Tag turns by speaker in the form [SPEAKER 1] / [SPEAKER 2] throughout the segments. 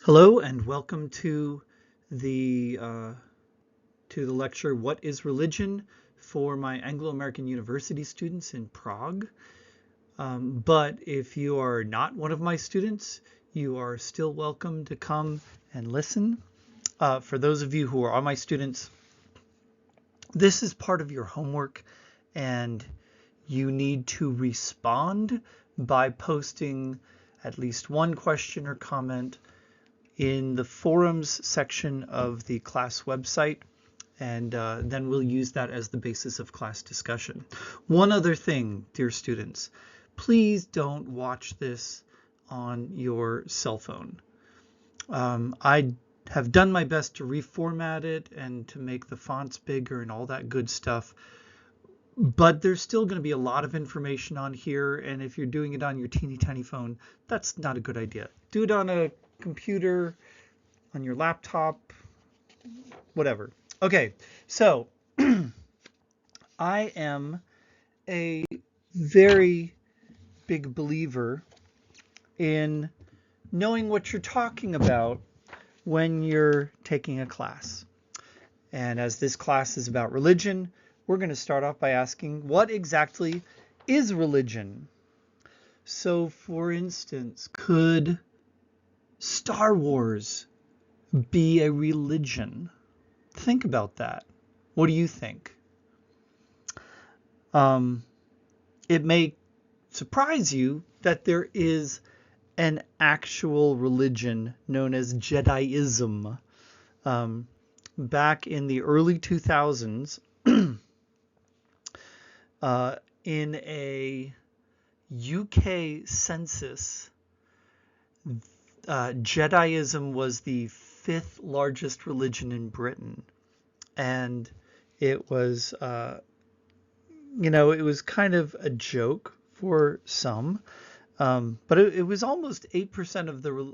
[SPEAKER 1] Hello and welcome to the lecture "What is Religion?" for my Anglo-American University students in Prague. But if you are not one of my students, you are still welcome to come and listen. For those of you who are my students, this is part of your homework, and you need to respond by posting at least one question or comment in the forums section of the class website, and then we'll use that as the basis of class discussion. One other thing, dear students, please don't watch this on your cell phone. I have done my best to reformat it and to make the fonts bigger and all that good stuff, but there's still going to be a lot of information on here, and if you're doing it on your teeny tiny phone, that's not a good idea. Do it on a computer, on your laptop, whatever. Okay, so I am a very big believer in knowing what you're talking about when you're taking a class. And as this class is about religion, we're going to start off by asking, what exactly is religion? So, for instance, could Star Wars be a religion? Think about that. What do you think? It may surprise you that there is an actual religion known as Jediism. Back in the early 2000s, in a UK census, Jediism was the fifth largest religion in Britain, and it was, it was kind of a joke for some, but it was almost 8%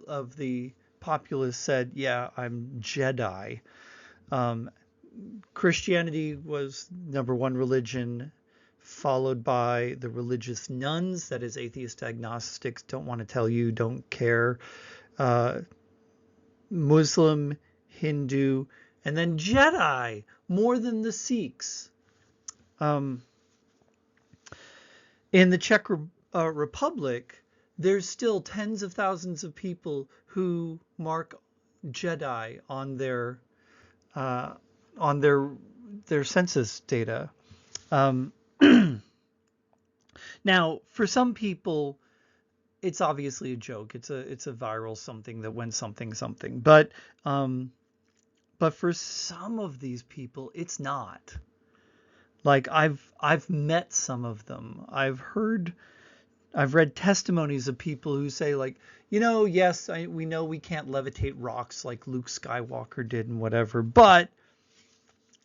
[SPEAKER 1] of the populace said, "Yeah, I'm Jedi." Christianity was number one religion, followed by the religious nuns, that is atheist agnostics, don't want to tell you, don't care, Muslim, Hindu, and then Jedi, more than the Sikhs. In the Czech Republic, there's still tens of thousands of people who mark Jedi on their census data. Now, for some people, it's obviously a joke. It's a viral something that went something. But for some of these people, it's not. Like I've met some of them. I've read testimonies of people who say, like, yes, we know we can't levitate rocks like Luke Skywalker did and whatever, but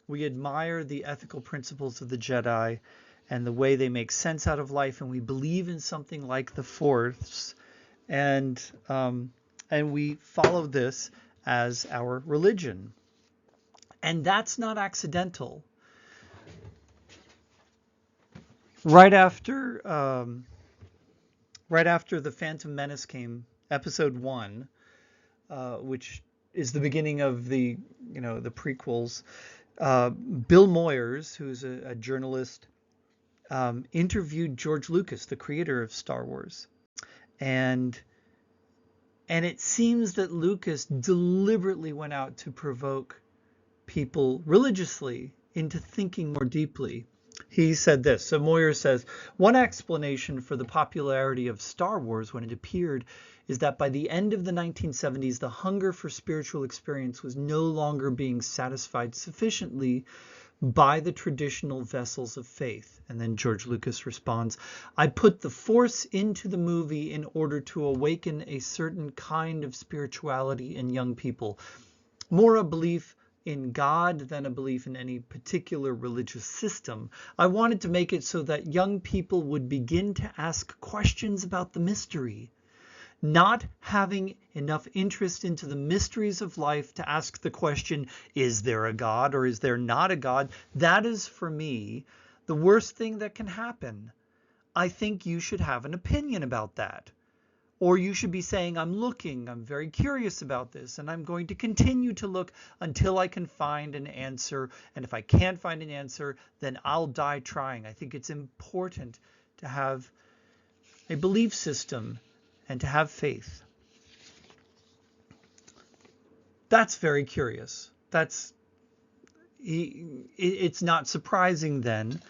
[SPEAKER 1] we admire the ethical principles of the Jedi and the way they make sense out of life, and we believe in something like the Force, and we follow this as our religion. And that's not accidental. Right after The Phantom Menace came, Episode 1, which is the beginning of the prequels, Bill Moyers, who's a journalist, interviewed George Lucas, the creator of Star Wars, and it seems that Lucas deliberately went out to provoke people religiously into thinking more deeply. He said this. So Moyers says, one explanation for the popularity of Star Wars when it appeared is that by the end of the 1970s, the hunger for spiritual experience was no longer being satisfied sufficiently by the traditional vessels of faith. And then George Lucas responds, I put the Force into the movie in order to awaken a certain kind of spirituality in young people, more a belief in God than a belief in any particular religious system. I wanted to make it so that young people would begin to ask questions about the mystery. Not having enough interest into the mysteries of life to ask the question, is there a God or is there not a God? That is, for me, the worst thing that can happen. I think you should have an opinion about that. Or you should be saying, I'm looking, I'm very curious about this, and I'm going to continue to look until I can find an answer. And if I can't find an answer, then I'll die trying. I think it's important to have a belief system and to have faith. That's very curious. It's not surprising then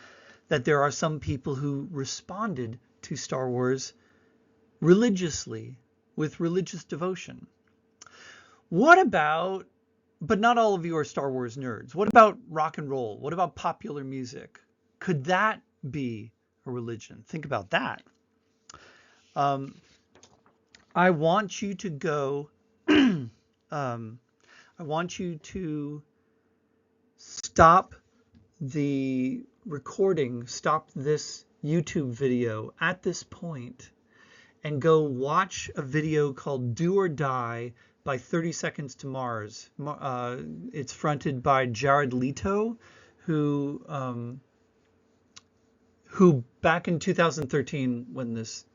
[SPEAKER 1] that there are some people who responded to Star Wars religiously, with religious devotion. What about, but not all of you are Star Wars nerds. What about rock and roll? What about popular music? Could that be a religion? Think about that. I want you to go, I want you to stop the recording, stop this YouTube video at this point, and go watch a video called Do or Die by 30 Seconds to Mars. It's fronted by Jared Leto, who back in 2013, when this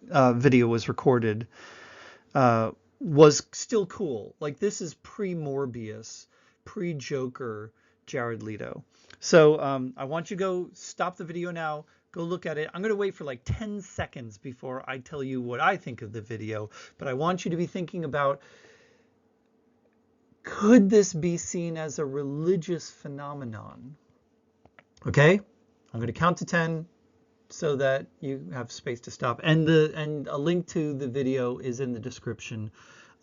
[SPEAKER 1] video was recorded, was still cool. Like, this is pre-Morbius, pre-Joker Jared Leto. So I want you to go stop the video now, go look at it. I'm going to wait for like 10 seconds before I tell you what I think of the video, but I want you to be thinking about, could this be seen as a religious phenomenon? Okay, I'm going to count to 10 so that you have space to stop. And a link to the video is in the description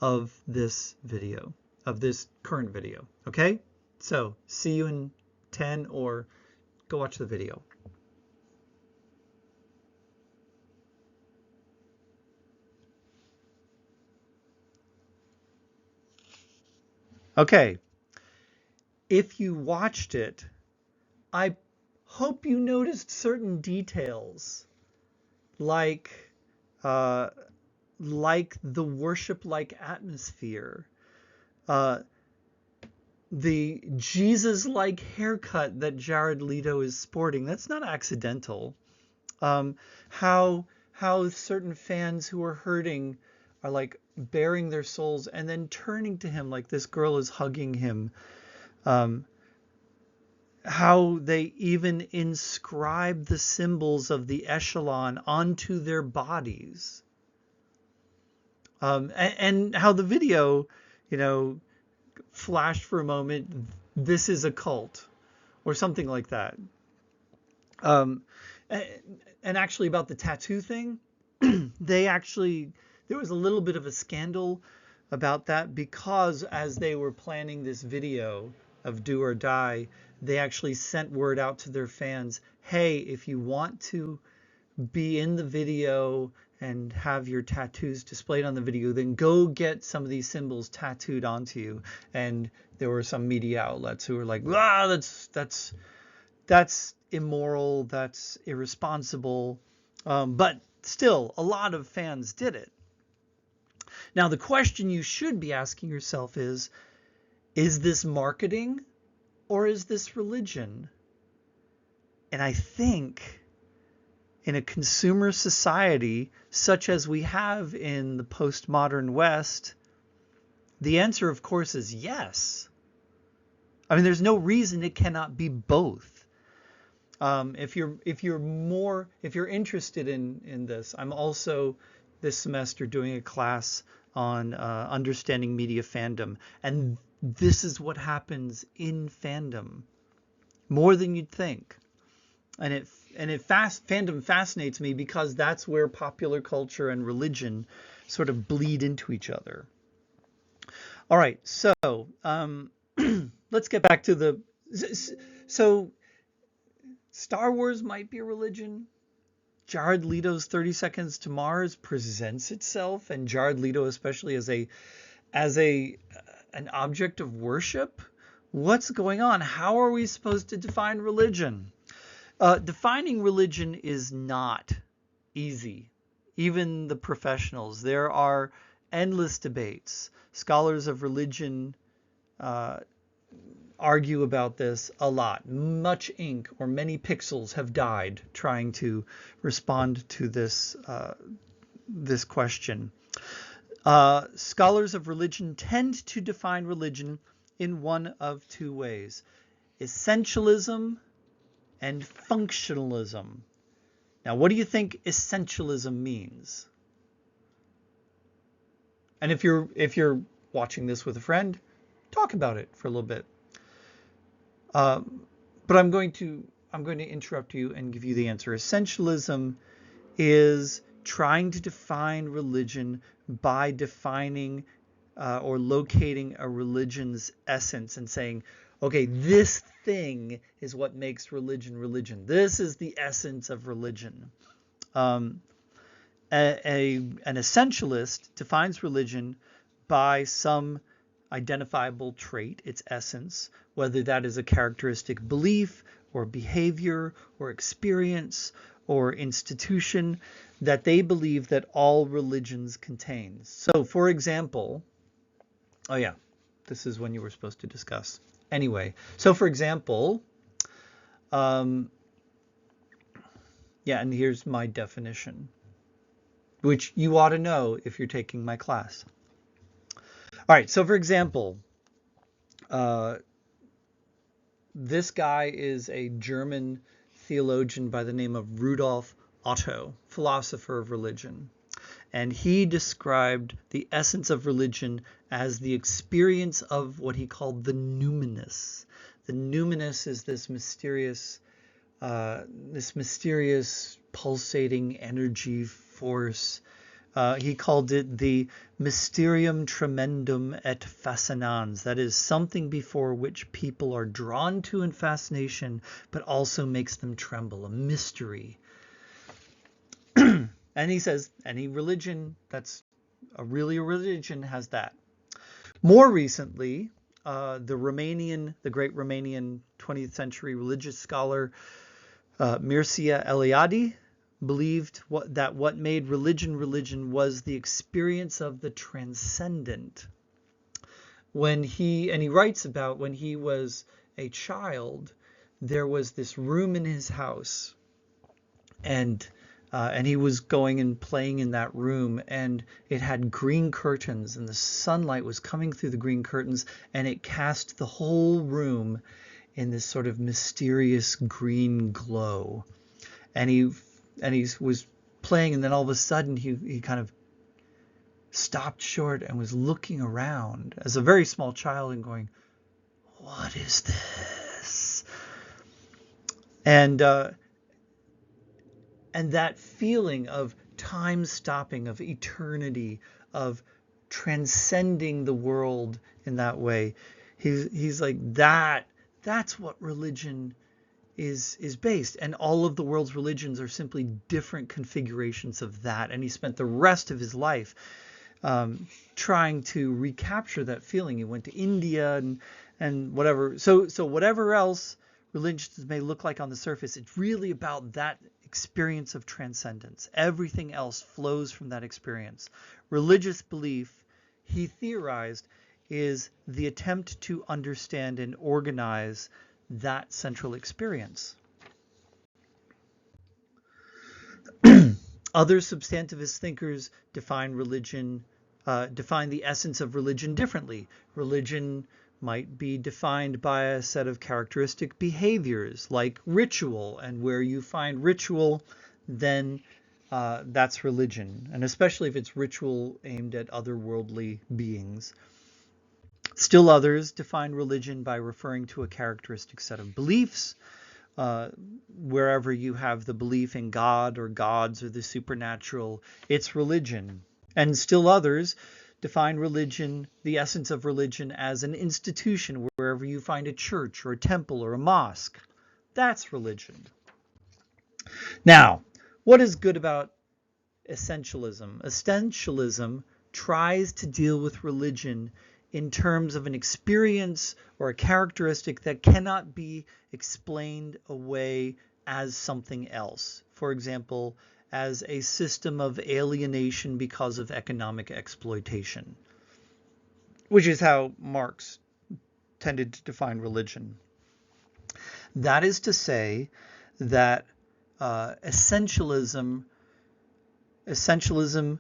[SPEAKER 1] of this video, of this current video. Okay, so see you in 10, or go watch the video. Okay, if you watched it, I hope you noticed certain details, like the worship-like atmosphere, the Jesus-like haircut that Jared Leto is sporting. That's not accidental. How certain fans who are hurting are like baring their souls and then turning to him like this girl is hugging him. How they even inscribe the symbols of the echelon onto their bodies. And how the video, flashed for a moment, this is a cult, or something like that. And actually about the tattoo thing, there was a little bit of a scandal about that, because as they were planning this video of Do or Die, they actually sent word out to their fans, hey, if you want to be in the video and have your tattoos displayed on the video, then go get some of these symbols tattooed onto you. And there were some media outlets who were like, that's immoral, that's irresponsible. But still, a lot of fans did it. Now, the question you should be asking yourself is this marketing or is this religion? And I think in a consumer society such as we have in the postmodern West, the answer, of course, is yes. I mean, there's no reason it cannot be both. If you're interested in this, I'm also this semester doing a class on understanding media fandom, and this is what happens in fandom more than you'd think. And fandom fascinates me because that's where popular culture and religion sort of bleed into each other. All right, so let's get back to so Star Wars might be a religion. Jared Leto's 30 Seconds to Mars presents itself, and Jared Leto especially, as an object of worship. What's going on? How are we supposed to define religion? Defining religion is not easy. Even the professionals. There are endless debates. Scholars of religion argue about this a lot. Much ink or many pixels have died trying to respond to this this question. Scholars of religion tend to define religion in one of two ways: essentialism and functionalism. Now, what do you think essentialism means? And if you're watching this with a friend, talk about it for a little bit. But I'm going to interrupt you and give you the answer. Essentialism is trying to define religion by defining or locating a religion's essence and saying, okay, this thing is what makes religion religion. This is the essence of religion. An essentialist defines religion by some identifiable trait, its essence, whether that is a characteristic belief or behavior or experience or institution that they believe that all religions contain. So, for example, oh yeah, this is when you were supposed to discuss. Anyway, so for example, yeah, and here's my definition, which you ought to know if you're taking my class. All right, so for example, this guy is a German theologian by the name of Rudolf Otto, philosopher of religion. And he described the essence of religion as the experience of what he called the numinous. The numinous is this mysterious pulsating energy force. He called it the mysterium tremendum et fascinans. That is something before which people are drawn to in fascination, but also makes them tremble, a mystery. And he says any religion that's really a religion has that. More recently, the great Romanian 20th century religious scholar Mircea Eliade believed that what made religion religion was the experience of the transcendent. And he writes about when he was a child, there was this room in his house, and he was going and playing in that room, and it had green curtains, and the sunlight was coming through the green curtains, and it cast the whole room in this sort of mysterious green glow. And he was playing, and then all of a sudden he kind of stopped short and was looking around as a very small child and going, "What is this?" And that feeling of time stopping, of eternity, of transcending the world in that way, he's like, that's what religion is based. And all of the world's religions are simply different configurations of that. And he spent the rest of his life trying to recapture that feeling. He went to India and whatever. So whatever else religions may look like on the surface, it's really about that experience of transcendence. Everything else flows from that experience. Religious belief, he theorized, is the attempt to understand and organize that central experience. Other substantivist thinkers define the essence of religion differently. Religion might be defined by a set of characteristic behaviors like ritual, and where you find ritual, then that's religion, and especially if it's ritual aimed at otherworldly beings. Still others define religion by referring to a characteristic set of beliefs. Wherever you have the belief in God or gods or the supernatural, it's religion. And still others define religion, the essence of religion, as an institution. Wherever you find a church or a temple or a mosque, that's religion. Now, what is good about essentialism? Essentialism tries to deal with religion in terms of an experience or a characteristic that cannot be explained away as something else. For example, as a system of alienation because of economic exploitation, which is how Marx tended to define religion. That is to say that essentialism Essentialism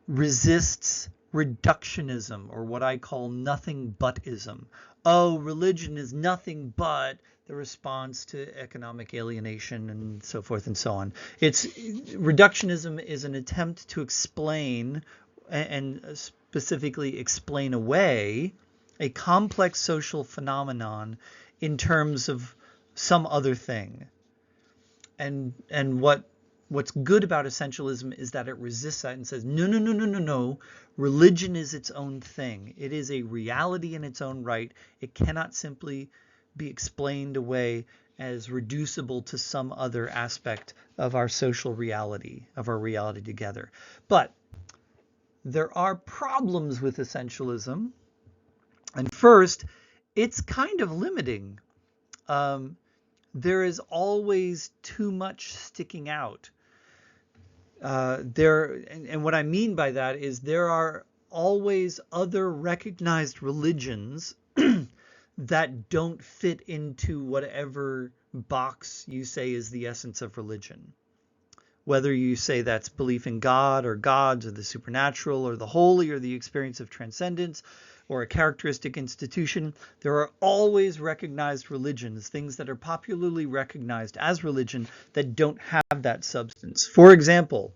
[SPEAKER 1] resists reductionism, or what I call nothing butism. Oh, religion is nothing but the response to economic alienation and so forth and so on. Reductionism is an attempt to explain, and specifically explain away, a complex social phenomenon in terms of some other thing. And what's good about essentialism is that it resists that and says, no, no, no, no, no, no. Religion is its own thing. It is a reality in its own right. It cannot simply be explained away as reducible to some other aspect of our social reality, of our reality together. But there are problems with essentialism. And first, it's kind of limiting. There is always too much sticking out. And what I mean by that is there are always other recognized religions that don't fit into whatever box you say is the essence of religion. Whether you say that's belief in God or gods or the supernatural or the holy or the experience of transcendence or a characteristic institution, there are always recognized religions, things that are popularly recognized as religion that don't have that substance. For example,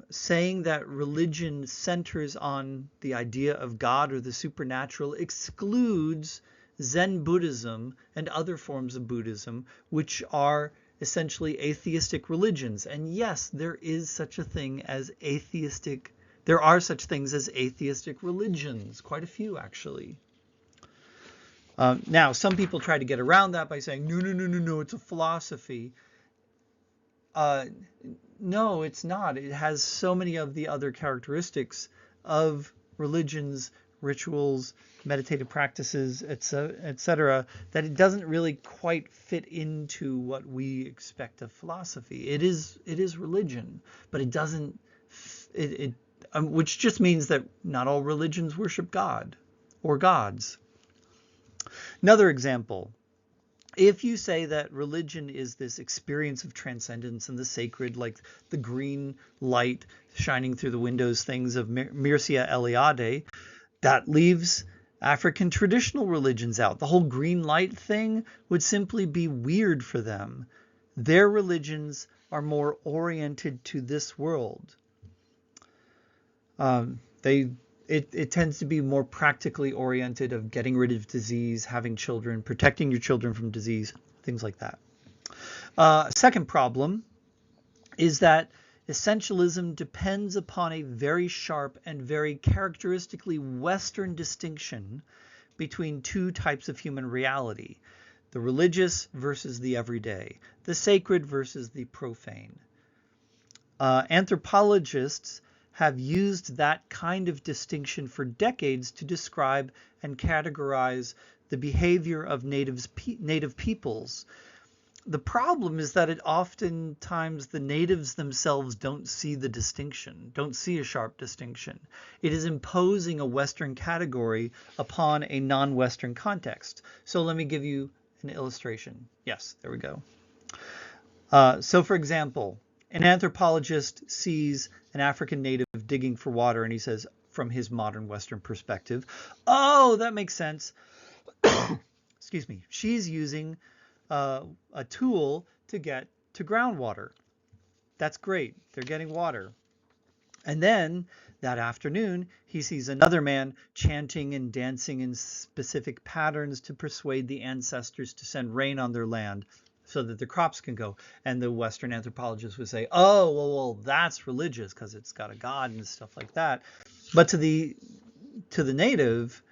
[SPEAKER 1] saying that religion centers on the idea of God or the supernatural excludes Zen Buddhism and other forms of Buddhism, which are essentially atheistic religions. And yes, there is such a thing as atheistic. There are such things as atheistic religions, quite a few actually. Now, some people try to get around that by saying, no, no, no, no, no, it's a philosophy. No, it's not. It has so many of the other characteristics of religions, rituals, meditative practices, etc., that it doesn't really quite fit into what we expect of philosophy. It is religion, but it doesn't. Which just means that not all religions worship God or gods. Another example. If you say that religion is this experience of transcendence and the sacred, like the green light shining through the windows things of Mircea Eliade, that leaves African traditional religions out. The whole green light thing would simply be weird for them. Their religions are more oriented to this world. It tends to be more practically oriented of getting rid of disease, having children, protecting your children from disease, things like that. Second problem is that essentialism depends upon a very sharp and very characteristically Western distinction between two types of human reality: the religious versus the everyday, the sacred versus the profane. Anthropologists have used that kind of distinction for decades to describe and categorize the behavior of native peoples. The problem is that oftentimes the natives themselves don't see the distinction, don't see a sharp distinction. It is imposing a Western category upon a non-Western context. So let me give you an illustration. Yes, there we go. So for example, an anthropologist sees an African native digging for water and he says, from his modern Western perspective, oh, that makes sense. Excuse me. She's using a tool to get to groundwater. That's great. They're getting water. And then that afternoon, he sees another man chanting and dancing in specific patterns to persuade the ancestors to send rain on their land so that the crops can go. And the Western anthropologists would say, oh, well, that's religious because it's got a god and stuff like that. But to the native,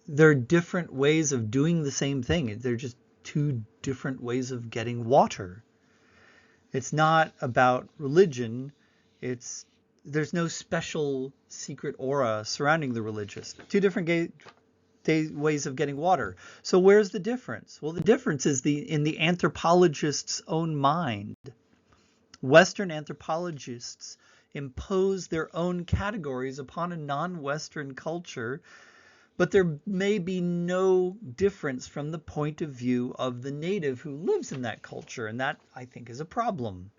[SPEAKER 1] there are different ways of doing the same thing. They're just two different ways of getting water. It's not about religion. There's no special secret aura surrounding the religious. Two different ways of getting water. So where's the difference? Well, the difference is in the anthropologist's own mind. Western anthropologists impose their own categories upon a non-Western culture, but there may be no difference from the point of view of the native who lives in that culture, and that, I think, is a problem.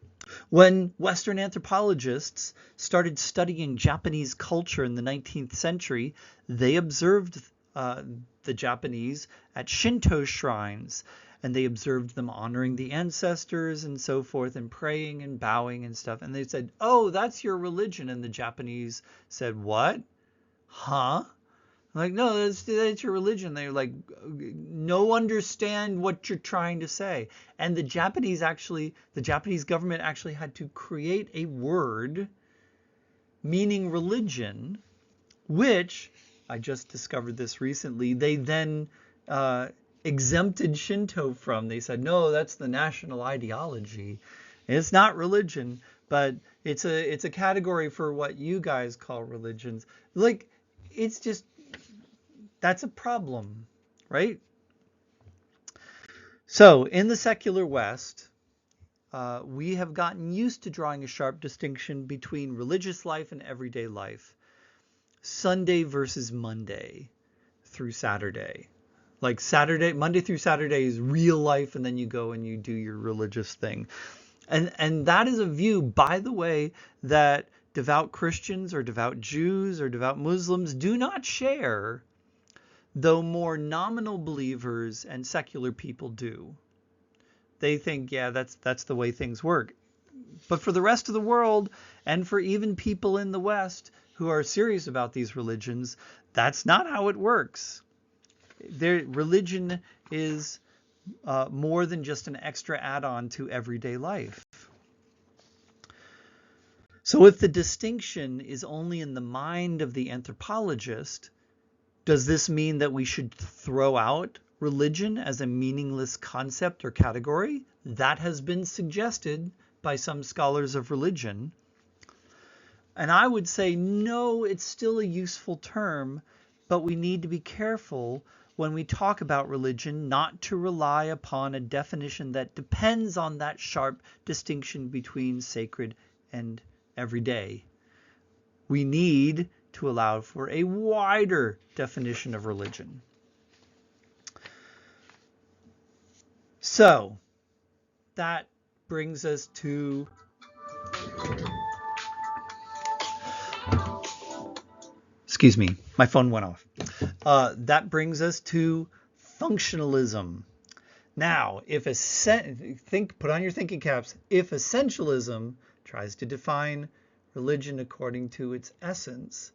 [SPEAKER 1] When Western anthropologists started studying Japanese culture in the 19th century, they observed uh, the Japanese at Shinto shrines, and they observed them honoring the ancestors and so forth, and praying and bowing and stuff. And they said, "Oh, that's your religion." And the Japanese said, "What? Huh?" Like, no, that's your religion. They're like, no, understand what you're trying to say. And the Japanese government actually had to create a word meaning religion, which I just discovered this recently. They then uh, exempted Shinto from. They said, no, that's the national ideology. It's not religion, but it's a category for what you guys call religions. Like, it's just that's a problem, right? So in the secular West, we have gotten used to drawing a sharp distinction between religious life and everyday life. Sunday versus Monday through Saturday. Like Monday through Saturday is real life, and then you go and you do your religious thing. And that is a view, by the way, that devout Christians or devout Jews or devout Muslims do not share, though more nominal believers and secular people do. They think, yeah, that's the way things work. But for the rest of the world, and for even people in the West who are serious about these religions, that's not how it works. Their religion is more than just an extra add-on to everyday life. So if the distinction is only in the mind of the anthropologist, does this mean that we should throw out religion as a meaningless concept or category? That has been suggested by some scholars of religion. And I would say, no, it's still a useful term, but we need to be careful when we talk about religion not to rely upon a definition that depends on that sharp distinction between sacred and everyday. We need to allow for a wider definition of religion. So that brings us to excuse me, my phone went off. That brings us to functionalism. Now, put on your thinking caps. If essentialism tries to define religion according to its essence,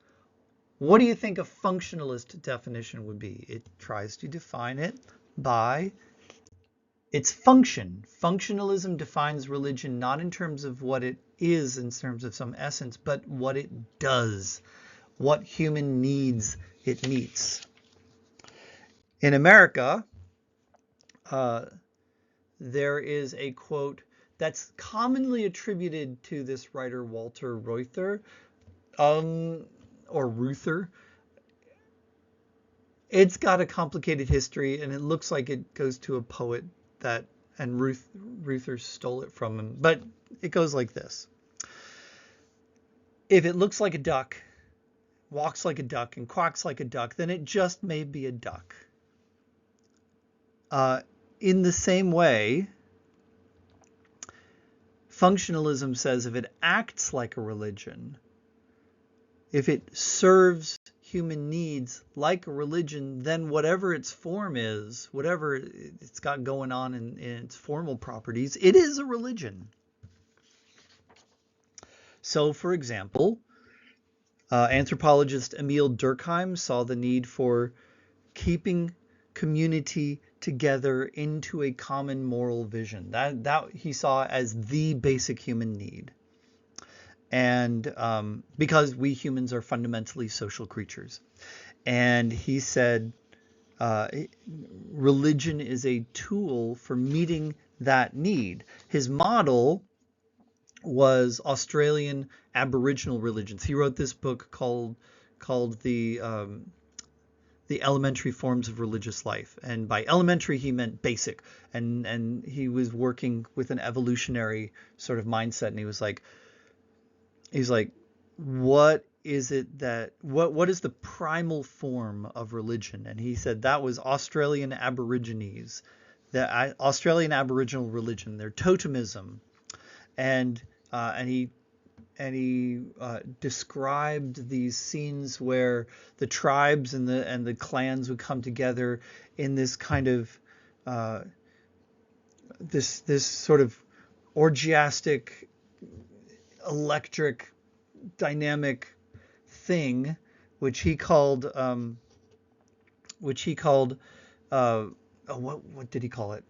[SPEAKER 1] what do you think a functionalist definition would be? It tries to define it by its function. Functionalism defines religion not in terms of what it is in terms of some essence, but what it does, what human needs it meets. In America, there is a quote that's commonly attributed to this writer Walter Reuther, or Reuther. It's got a complicated history, and it looks like it goes to a poet and Reuther stole it from him. But it goes like this: if it looks like a duck, walks like a duck, and quacks like a duck, then it just may be a duck. In the same way, functionalism says if it acts like a religion, if it serves human needs like a religion, then whatever its form is, whatever it's got going on in its formal properties, it is a religion. So, for example, anthropologist Emil Durkheim saw the need for keeping community together into a common moral vision. That he saw as the basic human need. And because we humans are fundamentally social creatures. And he said religion is a tool for meeting that need. His model was Australian Aboriginal religions. He wrote this book called the elementary forms of religious life. And by elementary, he meant basic. And he was working with an evolutionary sort of mindset. And he's like, what is it that, what is the primal form of religion? And he said that was Australian Aborigines, the Australian Aboriginal religion, their totemism. and and he described these scenes where the tribes and the clans would come together in this kind of this sort of orgiastic, electric, dynamic thing, which he called what did he call it?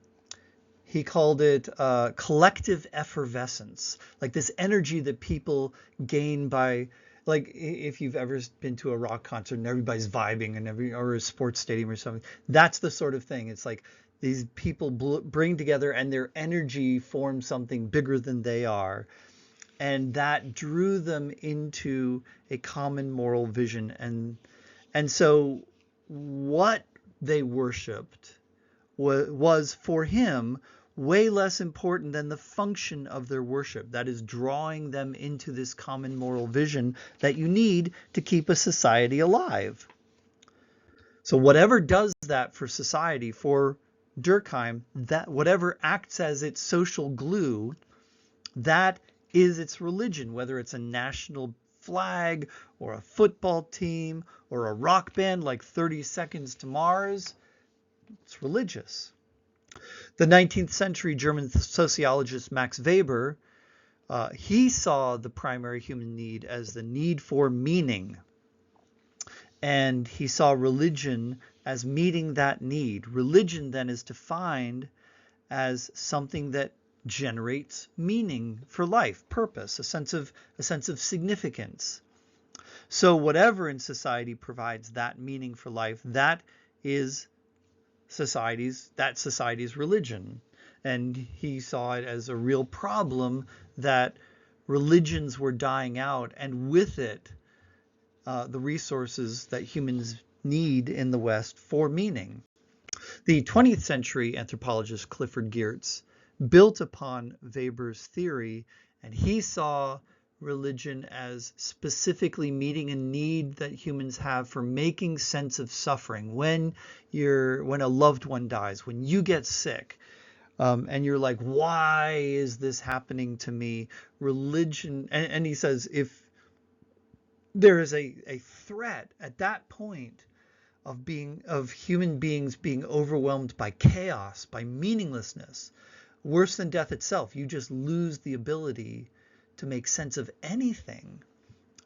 [SPEAKER 1] He called it collective effervescence, like this energy that people gain by, like if you've ever been to a rock concert and everybody's vibing and or a sports stadium or something, that's the sort of thing. It's like these people bring together and their energy forms something bigger than they are, and that drew them into a common moral vision, and so what they worshipped was for him way less important than the function of their worship. That is drawing them into this common moral vision that you need to keep a society alive. So whatever does that for society, for Durkheim, that whatever acts as its social glue, that is its religion, whether it's a national flag or a football team or a rock band like 30 Seconds to Mars. It's religious. The 19th century German sociologist Max Weber, he saw the primary human need as the need for meaning. And he saw religion as meeting that need. Religion then is defined as something that generates meaning for life, purpose, a sense of significance. So whatever in society provides that meaning for life, that is society's religion. And he saw it as a real problem that religions were dying out, and with it the resources that humans need in the West for meaning. The 20th century anthropologist Clifford Geertz built upon Weber's theory, and he saw religion as specifically meeting a need that humans have for making sense of suffering. When a loved one dies, when you get sick, and you're like, why is this happening to me? Religion, and he says, if there is a threat at that point of human beings being overwhelmed by chaos, by meaninglessness, worse than death itself, you just lose the ability to make sense of anything.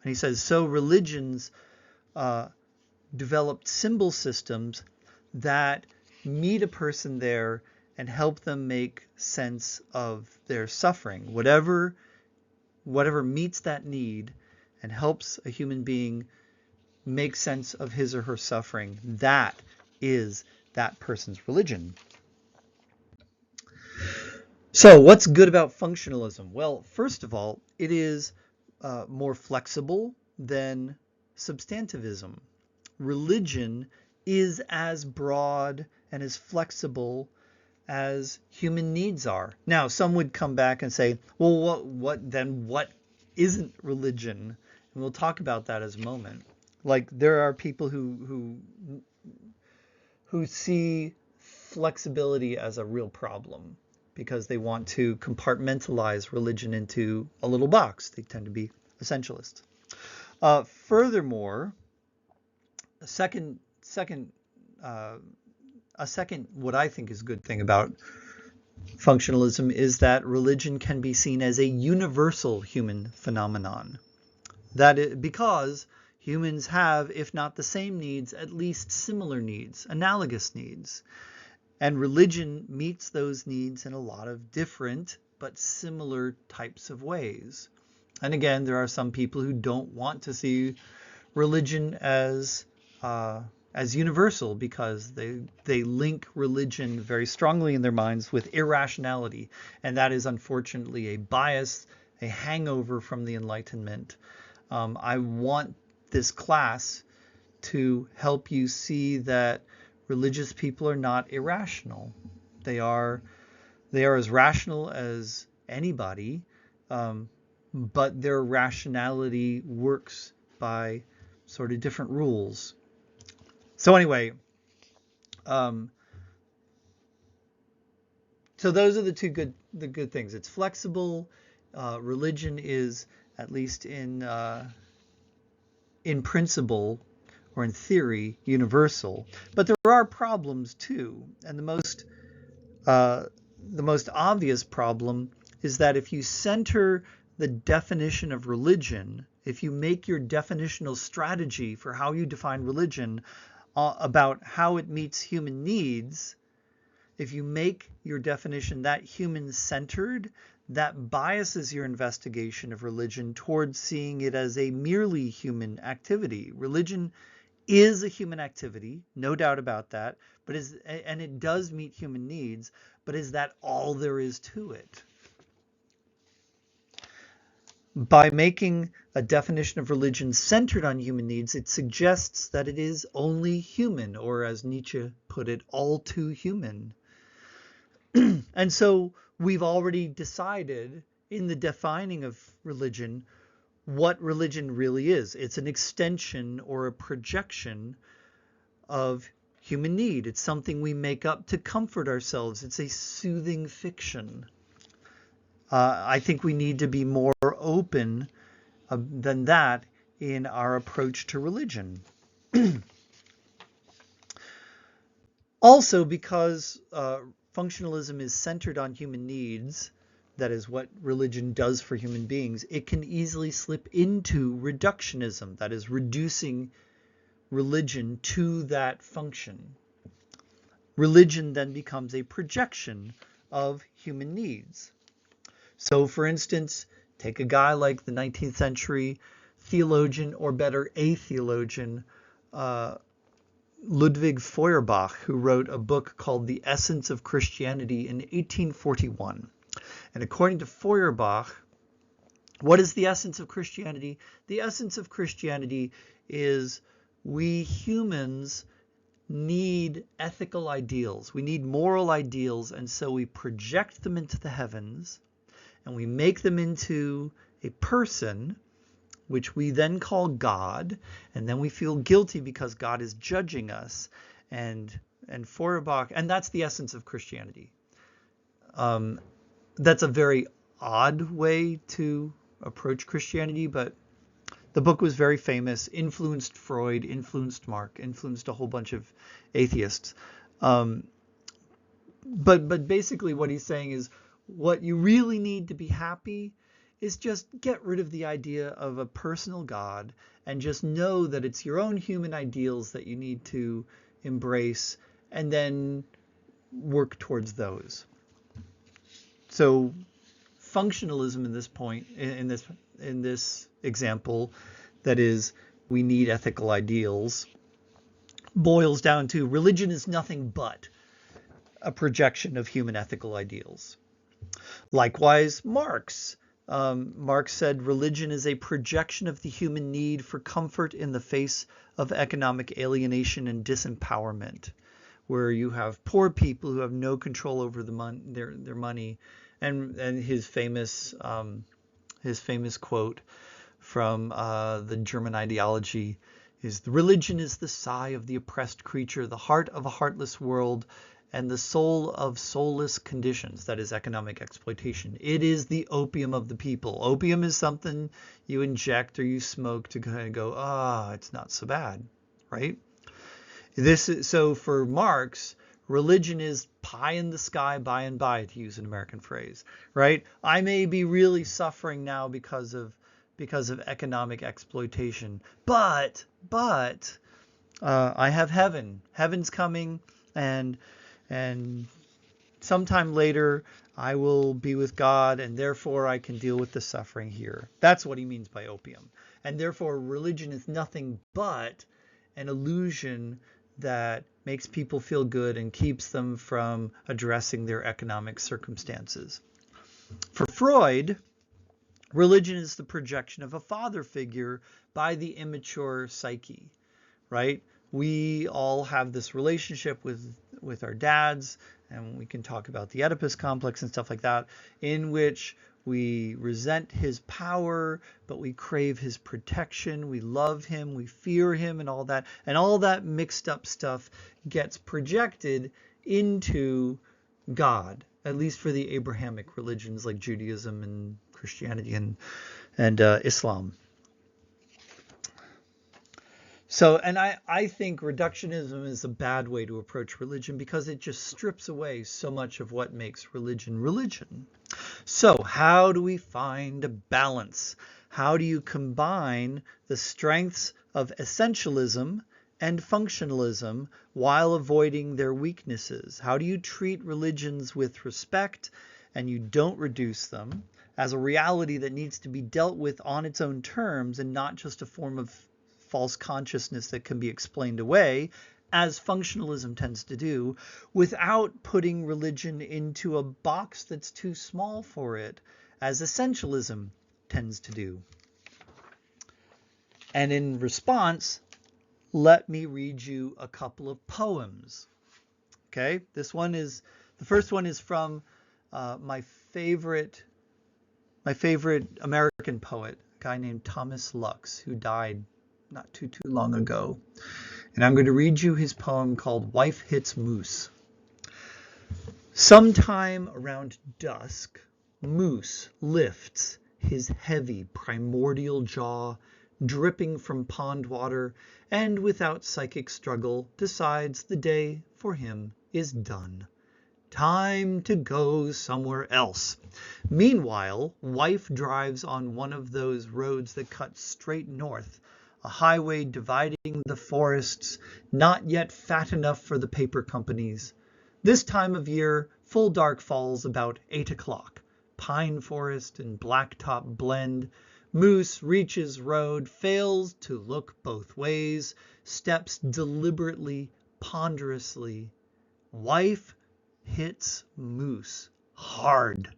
[SPEAKER 1] And he says, so religions developed symbol systems that meet a person there and help them make sense of their suffering. Whatever meets that need and helps a human being make sense of his or her suffering, that is that person's religion. So what's good about functionalism? Well, first of all, it is more flexible than substantivism. Religion is as broad and as flexible as human needs are. Now, some would come back and say, well, what isn't religion? And we'll talk about that as a moment. Like, there are people who see flexibility as a real problem because they want to compartmentalize religion into a little box. They tend to be essentialists. Furthermore, a second what I think is a good thing about functionalism is that religion can be seen as a universal human phenomenon. Because humans have, if not the same needs, at least similar needs, analogous needs. And religion meets those needs in a lot of different but similar types of ways. And again, there are some people who don't want to see religion as universal because they link religion very strongly in their minds with irrationality. And that is unfortunately a bias, a hangover from the Enlightenment. I want this class to help you see that religious people are not irrational. They are as rational as anybody, but their rationality works by sort of different rules. So anyway, so those are the good things. It's flexible. religion is, at least in principle or in theory, universal. But there are problems too, and the most obvious problem is that if you center the definition of religion, if you make your definitional strategy for how you define religion about how it meets human needs, if you make your definition that human-centered, that biases your investigation of religion towards seeing it as a merely human activity. Religion is a human activity, no doubt about that, and it does meet human needs, but is that all there is to it? By making a definition of religion centered on human needs, it suggests that it is only human, or as Nietzsche put it, all too human. And so we've already decided in the defining of religion what religion really is. It's an extension or a projection of human need. It's something we make up to comfort ourselves. It's a soothing fiction. I think we need to be more open than that in our approach to religion. Also, because functionalism is centered on human needs, that is what religion does for human beings, it can easily slip into reductionism, that is reducing religion to that function. Religion then becomes a projection of human needs. So, for instance, take a guy like the 19th century theologian, or better, a theologian, Ludwig Feuerbach, who wrote a book called The Essence of Christianity in 1841. And according to Feuerbach, what is the essence of Christianity? The essence of Christianity is we humans need ethical ideals. We need moral ideals, and so we project them into the heavens, and we make them into a person, which we then call God, and then we feel guilty because God is judging us. And Feuerbach, and that's the essence of Christianity. That's a very odd way to approach Christianity, but the book was very famous, influenced Freud, influenced Marx, influenced a whole bunch of atheists. But basically what he's saying is, what you really need to be happy is just get rid of the idea of a personal God and just know that it's your own human ideals that you need to embrace and then work towards those. So functionalism in this point, in this example, that is, we need ethical ideals, boils down to religion is nothing but a projection of human ethical ideals. Likewise, Marx. Marx said religion is a projection of the human need for comfort in the face of economic alienation and disempowerment, where you have poor people who have no control over their money, and his famous quote from the German ideology is, "Religion is the sigh of the oppressed creature, the heart of a heartless world, and the soul of soulless conditions," that is economic exploitation. It is the opium of the people. Opium is something you inject or you smoke to kind of go, it's not so bad, right? So for Marx, religion is pie in the sky by and by, to use an American phrase, right? I may be really suffering now because of economic exploitation, but I have heaven. Heaven's coming, and sometime later I will be with God, and therefore I can deal with the suffering here. That's what he means by opium. And therefore religion is nothing but an illusion that makes people feel good and keeps them from addressing their economic circumstances. For Freud, religion is the projection of a father figure by the immature psyche, right? We all have this relationship with our dads, and we can talk about the Oedipus complex and stuff like that, in which we resent his power, but we crave his protection. We love him, we fear him, and all that. And all that mixed up stuff gets projected into God, at least for the Abrahamic religions like Judaism and Christianity and Islam. So, and I think reductionism is a bad way to approach religion because it just strips away so much of what makes religion religion. So how do we find a balance? How do you combine the strengths of essentialism and functionalism while avoiding their weaknesses? How do you treat religions with respect and you don't reduce them as a reality that needs to be dealt with on its own terms and not just a form of false consciousness that can be explained away, as functionalism tends to do, without putting religion into a box that's too small for it, as essentialism tends to do? And in response, let me read you a couple of poems. Okay, the first one is from my favorite American poet, a guy named Thomas Lux, who died not too long ago. And I'm going to read you his poem called Wife Hits Moose. Sometime around dusk, Moose lifts his heavy primordial jaw, dripping from pond water, and without psychic struggle decides the day for him is done. Time to go somewhere else. Meanwhile, Wife drives on one of those roads that cut straight north, a highway dividing the forests, not yet fat enough for the paper companies. This time of year, full dark falls about 8 o'clock. Pine forest and blacktop blend. Moose reaches road, fails to look both ways, steps deliberately, ponderously. Wife hits Moose hard.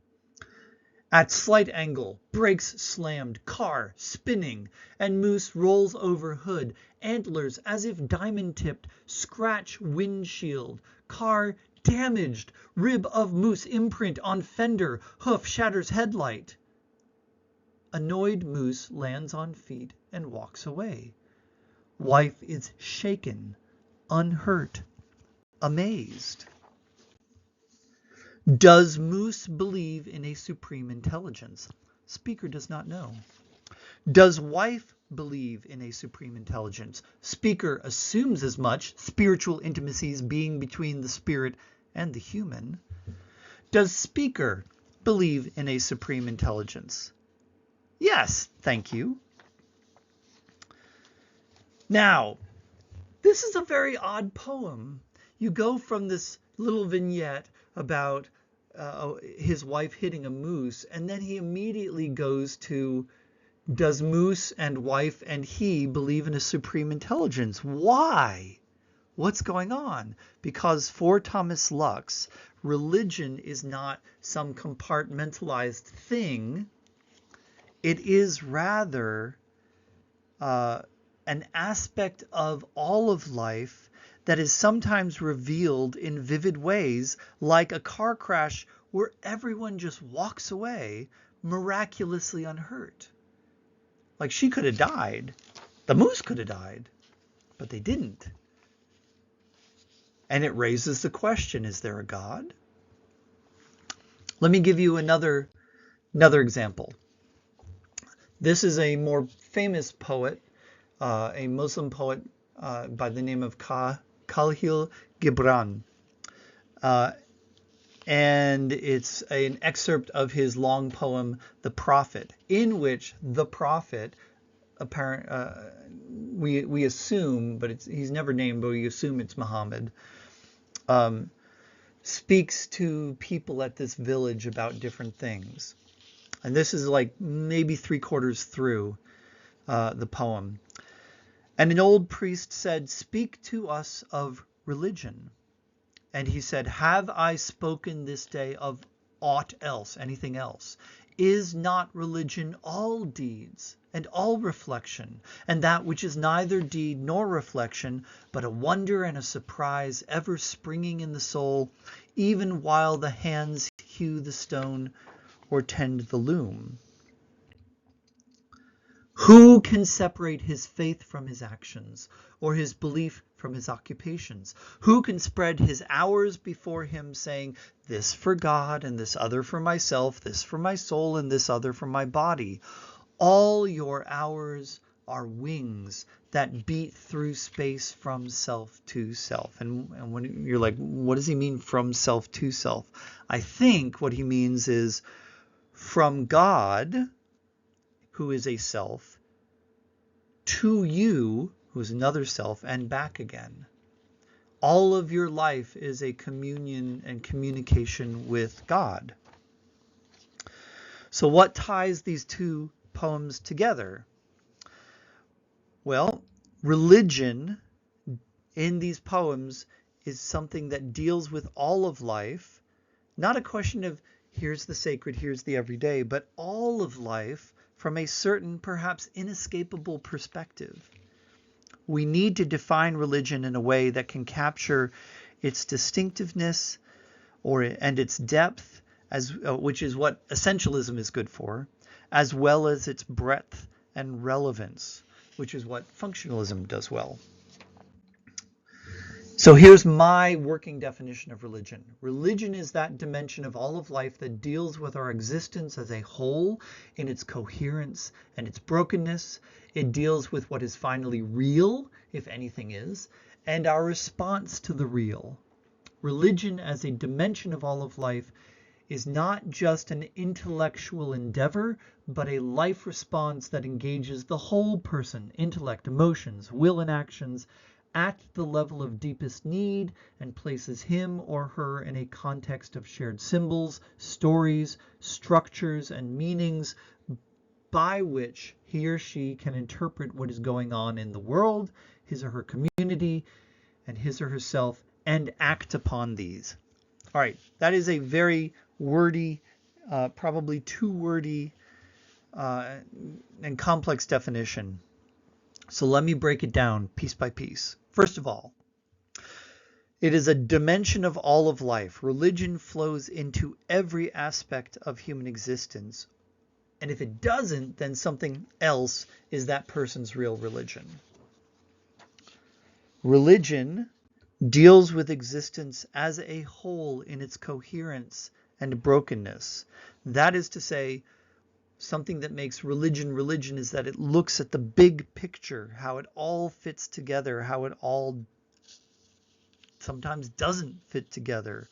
[SPEAKER 1] At slight angle, brakes slammed, car spinning, and Moose rolls over hood, antlers as if diamond-tipped, scratch windshield, car damaged, rib of Moose imprint on fender, hoof shatters headlight. Annoyed Moose lands on feet and walks away. Wife is shaken, unhurt, amazed. Does Moose believe in a supreme intelligence? Speaker does not know. Does Wife believe in a supreme intelligence? Speaker assumes as much, spiritual intimacies being between the spirit and the human. Does Speaker believe in a supreme intelligence? Yes, thank you. Now, this is a very odd poem. You go from this little vignette about his wife hitting a moose, and then he immediately goes to, does Moose and Wife and he believe in a supreme intelligence? Why? What's going on? Because for Thomas Lux, religion is not some compartmentalized thing. It is rather an aspect of all of life that is sometimes revealed in vivid ways, like a car crash where everyone just walks away miraculously unhurt. Like she could have died. The moose could have died, but they didn't. And it raises the question, is there a God? Let me give you another example. This is a more famous poet, a Muslim poet by the name of Khalil Gibran. And it's an excerpt of his long poem, The Prophet, in which the prophet, we assume, but he's never named, but we assume it's Muhammad, speaks to people at this village about different things. And this is like maybe 3/4 through the poem. And an old priest said, "Speak to us of religion." And he said, "Have I spoken this day of aught else, anything else? Is not religion all deeds and all reflection, and that which is neither deed nor reflection, but a wonder and a surprise ever springing in the soul, even while the hands hew the stone or tend the loom?" Who can separate his faith from his actions, or his belief from his occupations? Who can spread his hours before him, saying, this for God, and this other for myself, this for my soul, and this other for my body? All your hours are wings that beat through space from self to self. And when you're like, what does he mean from self to self? I think what he means is from God, who is a self, to you, who is another self, and back again. All of your life is a communion and communication with God. So what ties these two poems together? Well, religion in these poems is something that deals with all of life, not a question of here's the sacred, here's the everyday, but all of life from a certain, perhaps inescapable perspective. We need to define religion in a way that can capture its distinctiveness and its depth, which is what essentialism is good for, as well as its breadth and relevance, which is what functionalism does well. So here's my working definition of religion. Religion is that dimension of all of life that deals with our existence as a whole in its coherence and its brokenness. It deals with what is finally real, if anything is, and our response to the real. Religion as a dimension of all of life is not just an intellectual endeavor, but a life response that engages the whole person, intellect, emotions, will, and actions, at the level of deepest need, and places him or her in a context of shared symbols, stories, structures, and meanings by which he or she can interpret what is going on in the world, his or her community, and his or herself, and act upon these. All right, that is a very wordy, probably too wordy and complex definition. So let me break it down piece by piece. First of all, it is a dimension of all of life. Religion flows into every aspect of human existence. And if it doesn't, then something else is that person's real religion. Religion deals with existence as a whole in its coherence and brokenness. That is to say, something that makes religion religion is that it looks at the big picture, how it all fits together, how it all sometimes doesn't fit together,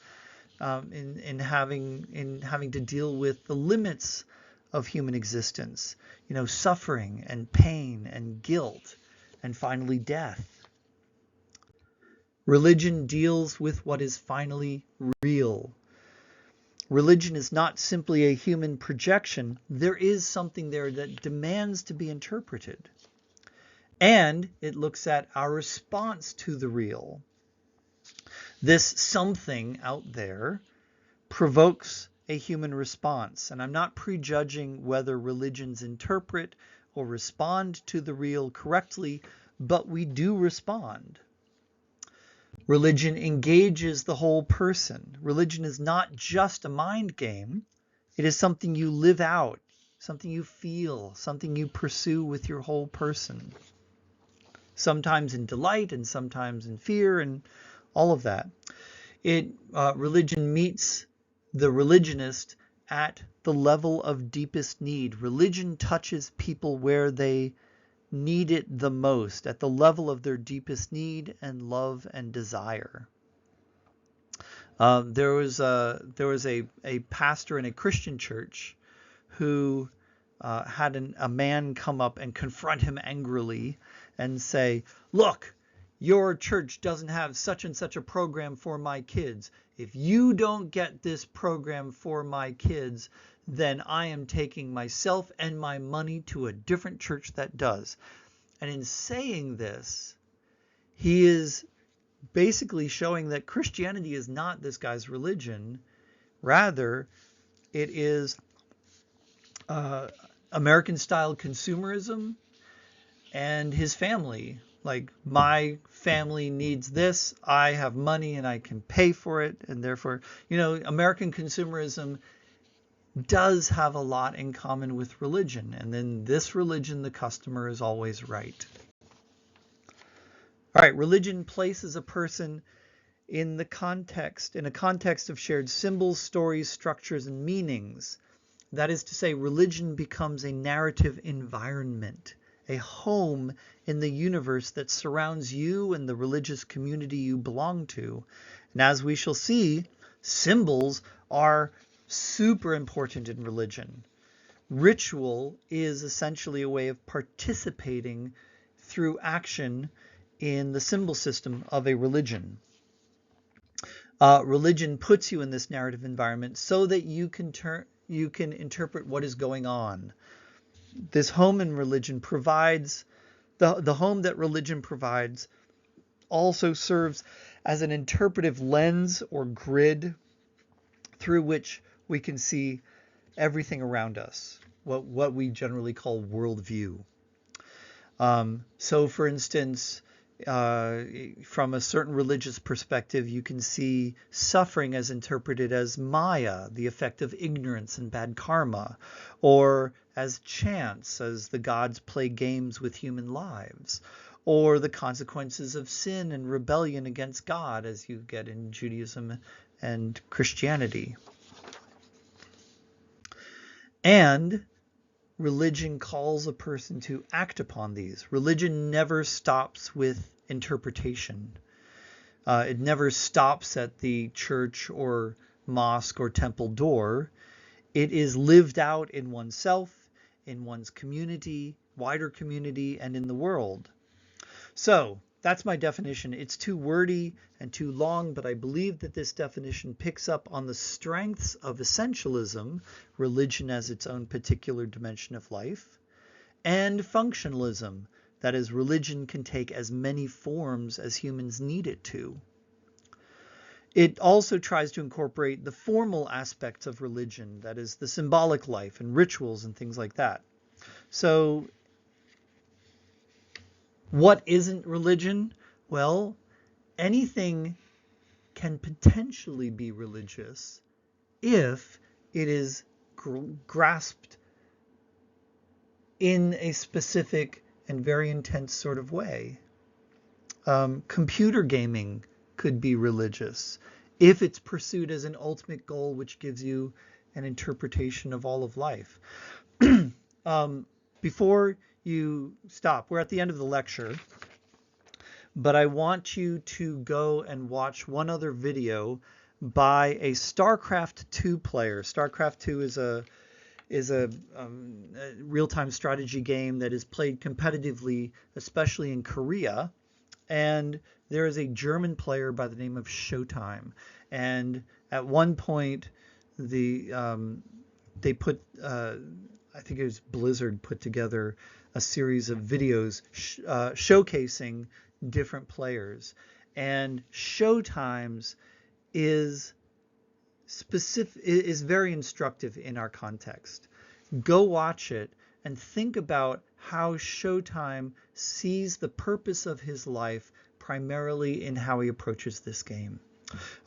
[SPEAKER 1] in having to deal with the limits of human existence, suffering and pain and guilt, and finally death. Religion deals with what is finally real. Religion is not simply a human projection. There is something there that demands to be interpreted. And it looks at our response to the real. This something out there provokes a human response. And I'm not prejudging whether religions interpret or respond to the real correctly, but we do respond. Religion engages the whole person. Religion is not just a mind game. It is something you live out, something you feel, something you pursue with your whole person. Sometimes in delight and sometimes in fear and all of that. Religion meets the religionist at the level of deepest need. Religion touches people where they need it the most, at the level of their deepest need and love and desire. There was a pastor in a Christian church who had a man come up and confront him angrily and say, look, your church doesn't have such and such a program for my kids. If you don't get this program for my kids, then I am taking myself and my money to a different church that does. And in saying this, he is basically showing that Christianity is not this guy's religion. Rather, it is American-style consumerism and his family. Like, my family needs this, I have money and I can pay for it, and therefore, American consumerism does have a lot in common with religion. And in this religion, the customer is always right. All right, religion places a person in a context of shared symbols, stories, structures, and meanings. That is to say, religion becomes a narrative environment, a home in the universe that surrounds you and the religious community you belong to. And as we shall see, symbols are super important in religion. Ritual is essentially a way of participating through action in the symbol system of a religion. Religion puts you in this narrative environment so that you can interpret what is going on. This home in religion provides, the home that religion provides also serves as an interpretive lens or grid through which we can see everything around us, what we generally call worldview. So for instance, from a certain religious perspective, you can see suffering as interpreted as Maya, the effect of ignorance and bad karma, or as chance, as the gods play games with human lives, or the consequences of sin and rebellion against God, as you get in Judaism and Christianity. And religion calls a person to act upon these. Religion never stops with interpretation. It never stops at the church or mosque or temple door. It is lived out in oneself, in one's community, wider community, and in the world. So that's my definition. It's too wordy and too long, but I believe that this definition picks up on the strengths of essentialism, religion as its own particular dimension of life, and functionalism, that is, religion can take as many forms as humans need it to. It also tries to incorporate the formal aspects of religion, that is, the symbolic life and rituals and things like that. So what isn't religion? Well, anything can potentially be religious if it is grasped in a specific and very intense sort of way. Computer gaming could be religious if it's pursued as an ultimate goal which gives you an interpretation of all of life. Before you stop, we're at the end of the lecture, but I want you to go and watch one other video by a StarCraft 2 player. StarCraft 2 is a real-time strategy game that is played competitively, especially in Korea. And there is a German player by the name of Showtime. And at one point, they put, I think it was Blizzard put together a series of videos showcasing different players. And Showtime's is very instructive in our context. Go watch it and think about how Showtime sees the purpose of his life primarily in how he approaches this game.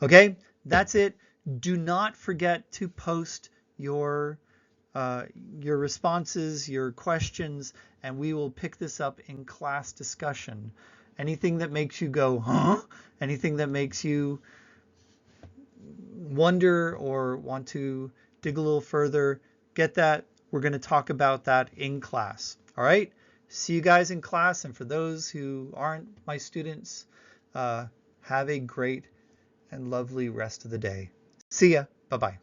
[SPEAKER 1] Okay, that's it. Do not forget to post your responses, your questions, and we will pick this up in class discussion. Anything that makes you go, huh? Anything that makes you wonder or want to dig a little further, get that. We're going to talk about that in class. All right. See you guys in class. And for those who aren't my students, have a great and lovely rest of the day. See ya. Bye-bye.